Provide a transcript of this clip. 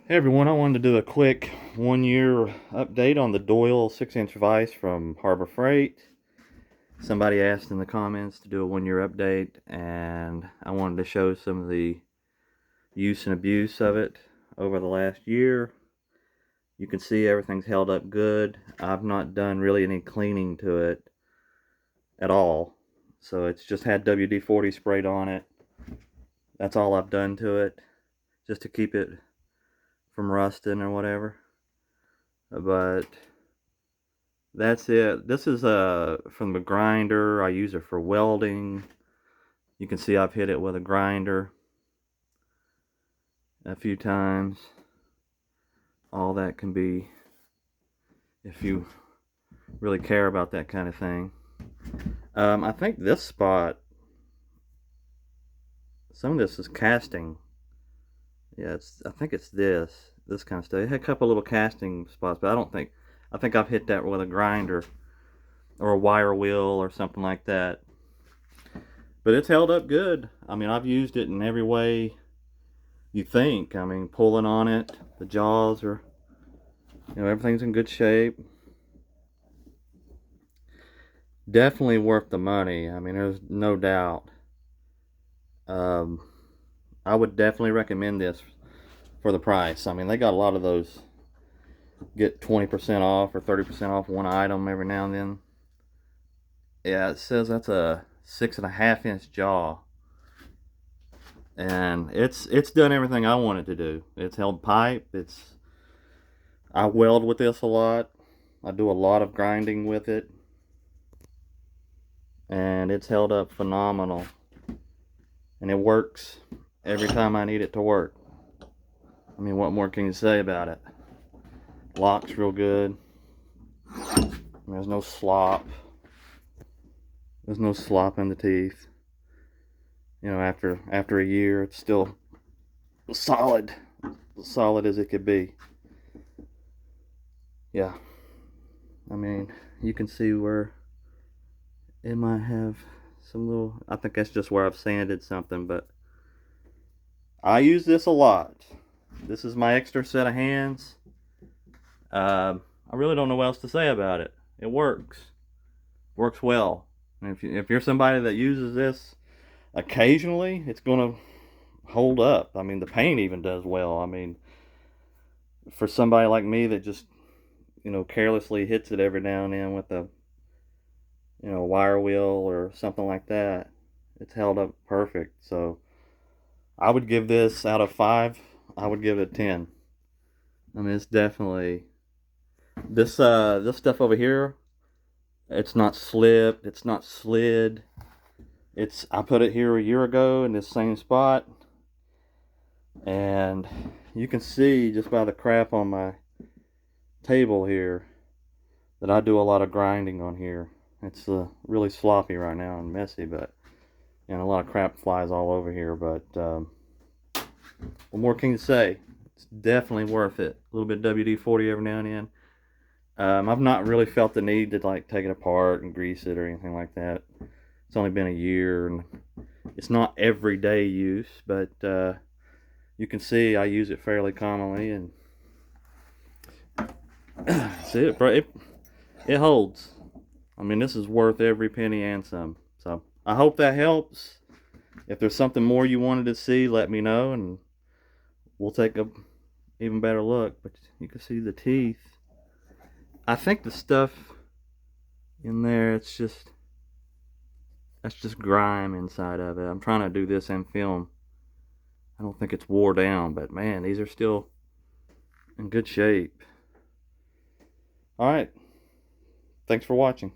Hey everyone, I wanted to do a quick 1 year update on the Doyle 6-inch vise from Harbor Freight. Somebody asked in the comments to do a 1 year update, and I wanted to show some of the use and abuse of it over the last year. You can see everything's held up good. I've not done really any cleaning to it at all. So it's just had WD-40 sprayed on it. That's all I've done to it, just to keep it from rusting or whatever. But that's it. This is from the grinder. I use it for welding. You can see I've hit it with a grinder a few times. All that can be, if you really care about that kind of thing. I think this spot, some of this is casting. Yeah, I think it's this kind of stuff. It had a couple little casting spots, but I think I've hit that with a grinder or a wire wheel or something like that. But it's held up good. I mean, I've used it in every way you think. I mean, pulling on it, the jaws are, everything's in good shape. Definitely worth the money. I mean, there's no doubt. I would definitely recommend this for the price. I mean, they got a lot of those, get 20% off or 30% off one item every now and then. Yeah, it says that's a 6.5-inch jaw, and it's done everything I wanted to do. It's held pipe. I weld with this a lot. I do a lot of grinding with it, and it's held up phenomenal. And it works every time I need it to work. I mean, what more can you say about it? Locks real good. There's no slop. There's no slop in the teeth. After a year, it's still solid as it could be. Yeah, I mean, you can see where it might have some little, I think that's just where I've sanded something, but I use this a lot. This is my extra set of hands. I really don't know what else to say about it. It works well. And if you're somebody that uses this occasionally, it's gonna hold up. I mean, the paint even does well. I mean, for somebody like me that just carelessly hits it every now and then with a wire wheel or something like that, it's held up perfect. So I would give this, out of 5, I would give it a 10. I mean, it's definitely this stuff over here. It's not slipped, it's not slid. I put it here a year ago in this same spot, and you can see just by the crap on my table here that I do a lot of grinding on here. It's really sloppy right now and messy, and a lot of crap flies all over here. But what more can you say? It's definitely worth it. A little bit of WD-40 every now and then. I've not really felt the need to take it apart and grease it or anything like that. It's only been a year, and it's not everyday use, but you can see I use it fairly commonly, and see it holds. I mean, this is worth every penny and some. So I hope that helps. If there's something more you wanted to see, let me know, and we'll take a even better look. But you can see the teeth. I think the stuff in there, that's just grime inside of it. I'm trying to do this in film. I don't think it's wore down, but man, these are still in good shape. All right. Thanks for watching.